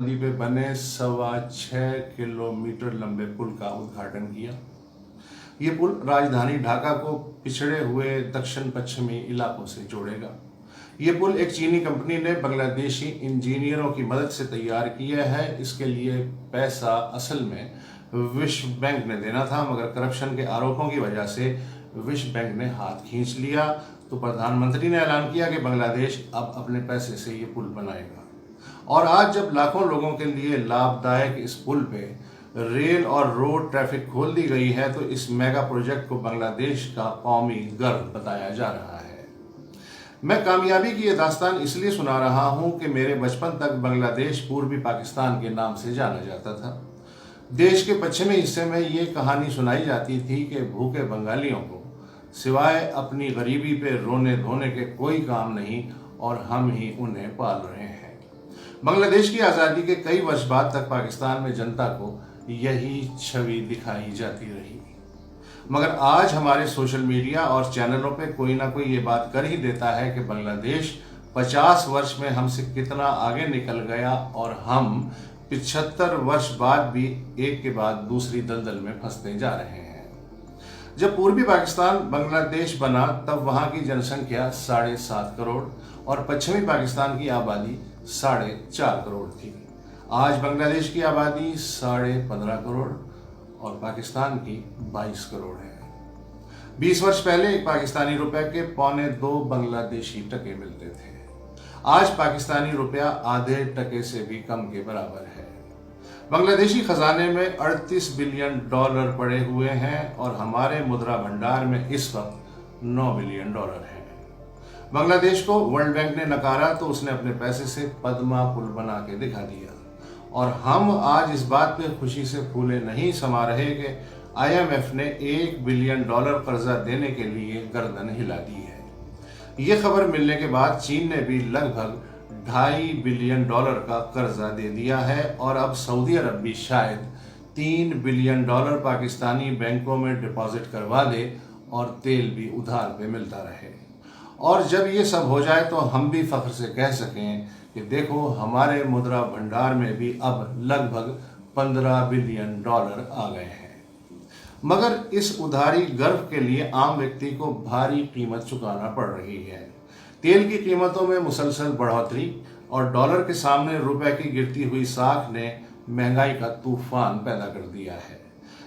नदी पे बने 6.25 किलोमीटर लंबे पुल का उद्घाटन किया। ये पुल राजधानी ढाका को पिछड़े हुए दक्षिण पश्चिमी इलाकों से जोड़ेगा। ये पुल एक चीनी कंपनी ने बांग्लादेशी इंजीनियरों की मदद से तैयार किया है। इसके लिए पैसा असल में विश्व बैंक ने देना था, मगर करप्शन के आरोपों की वजह से विश्व बैंक ने हाथ खींच लिया। तो प्रधानमंत्री ने ऐलान किया कि बांग्लादेश अब अपने पैसे से ये पुल बनाएगा। और आज जब लाखों लोगों के लिए लाभदायक इस पुल पे रेल और रोड ट्रैफिक खोल दी गई है, तो इस मेगा प्रोजेक्ट को बांग्लादेश का कौमी गर्व बताया जा रहा है। मैं कामयाबी की ये दास्तान इसलिए सुना रहा हूं कि मेरे बचपन तक बांग्लादेश पूर्वी पाकिस्तान के नाम से जाना जाता था। देश के पश्चिमी हिस्से में ये कहानी सुनाई जाती थी कि भूखे बंगालियों को सिवाय अपनी गरीबी पे रोने धोने के कोई काम नहीं और हम ही उन्हें पाल रहे हैं। बांग्लादेश की आज़ादी के कई वर्ष बाद तक पाकिस्तान में जनता को यही छवि दिखाई जाती रही, मगर आज हमारे सोशल मीडिया और चैनलों पे कोई ना कोई ये बात कर ही देता है कि बांग्लादेश 50 वर्ष में हमसे कितना आगे निकल गया और हम 75 वर्ष बाद भी एक के बाद दूसरी दलदल में फंसते जा रहे हैं। जब पूर्वी पाकिस्तान बांग्लादेश बना तब वहाँ की जनसंख्या 7.5 करोड़ और पश्चिमी पाकिस्तान की आबादी 4.5 करोड़ थी। आज बांग्लादेश की आबादी 15.5 करोड़ और पाकिस्तान की 22 करोड़ है। 20 वर्ष पहले एक पाकिस्तानी रुपए के 1.25 बांग्लादेशी टके मिलते थे। आज पाकिस्तानी रुपया आधे टके से भी कम के बराबर है। बांग्लादेशी खजाने में 38 बिलियन डॉलर पड़े हुए हैं और हमारे मुद्रा भंडार में इस वक्त 9 बिलियन डॉलर है। बांग्लादेश को वर्ल्ड बैंक ने नकारा तो उसने अपने पैसे से पद्मा पुल बना के दिखा दिया और हम आज इस बात पे खुशी से फूले नहीं समा रहे कि IMF ने 1 बिलियन डॉलर कर्जा देने के लिए गर्दन हिला दी है। ये खबर मिलने के बाद चीन ने भी लगभग 2.5 बिलियन डॉलर का कर्जा दे दिया है और अब सऊदी अरब भी शायद 3 बिलियन डॉलर पाकिस्तानी बैंकों में डिपॉजिट करवा दे और तेल भी उधार पे मिलता रहे। और जब ये सब हो जाए तो हम भी फख्र से कह सकें कि देखो हमारे मुद्रा भंडार में भी अब लगभग 15 बिलियन डॉलर आ गए हैं। मगर इस उधारी गर्व के लिए आम व्यक्ति को भारी कीमत चुकाना पड़ रही है। तेल की कीमतों में मुसलसल बढ़ोतरी और डॉलर के सामने रुपए की गिरती हुई साख ने महंगाई का तूफान पैदा कर दिया है।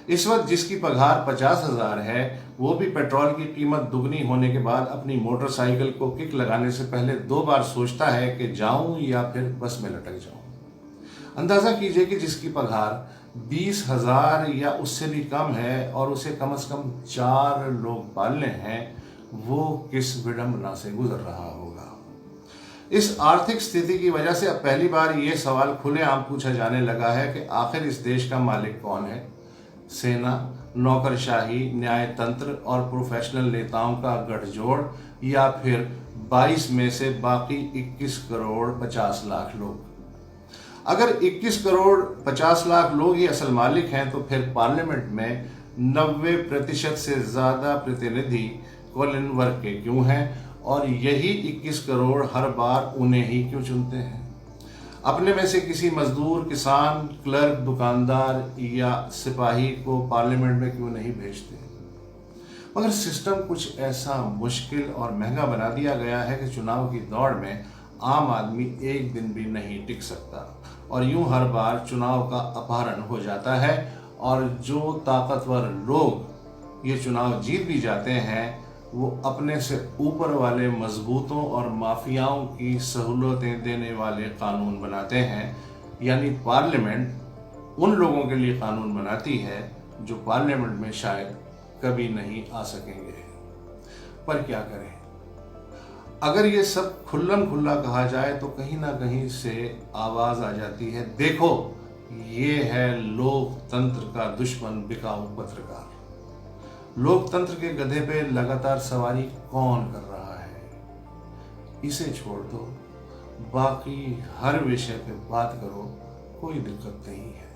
इस वक्त जिसकी पगार 50,000 है वो भी पेट्रोल की कीमत दुगनी होने के बाद अपनी मोटरसाइकिल को किक लगाने से पहले 2 बार सोचता है कि जाऊं या फिर बस में लटक जाऊं। अंदाजा कीजिए कि जिसकी पगार 20,000 या उससे भी कम है और उसे कम से कम 4 लोग पालने हैं, वो किस विडंबना से गुजर रहा होगा। इस आर्थिक स्थिति की वजह से अब पहली बार ये सवाल खुलेआम पूछा जाने लगा है कि आखिर इस देश का मालिक कौन है। सेना, नौकरशाही, न्याय तंत्र और प्रोफेशनल नेताओं का गठजोड़ या फिर 22 में से बाकी 21 करोड़ 50 लाख लोग। अगर 21 करोड़ 50 लाख लोग ही असल मालिक हैं तो फिर पार्लियामेंट में 90% से ज्यादा प्रतिनिधि कुलीन वर्ग के क्यों हैं और यही 21 करोड़ हर बार उन्हें ही क्यों चुनते हैं। अपने में से किसी मजदूर, किसान, क्लर्क, दुकानदार या सिपाही को पार्लियामेंट में क्यों नहीं भेजते। मगर सिस्टम कुछ ऐसा मुश्किल और महंगा बना दिया गया है कि चुनाव की दौड़ में आम आदमी एक दिन भी नहीं टिक सकता और यूं हर बार चुनाव का अपहरण हो जाता है और जो ताकतवर लोग ये चुनाव जीत भी जाते हैं वो अपने से ऊपर वाले मजबूतों और माफियाओं की सहूलतें देने वाले कानून बनाते हैं। यानी पार्लियामेंट उन लोगों के लिए कानून बनाती है जो पार्लियामेंट में शायद कभी नहीं आ सकेंगे। पर क्या करें, अगर ये सब खुल्लम खुल्ला कहा जाए तो कहीं ना कहीं से आवाज आ जाती है, देखो ये है लोकतंत्र का दुश्मन बिकाऊ पत्रकार। लोकतंत्र के गधे पे लगातार सवारी कौन कर रहा है। इसे छोड़ दो, बाकी हर विषय पे बात करो, कोई दिक्कत नहीं है।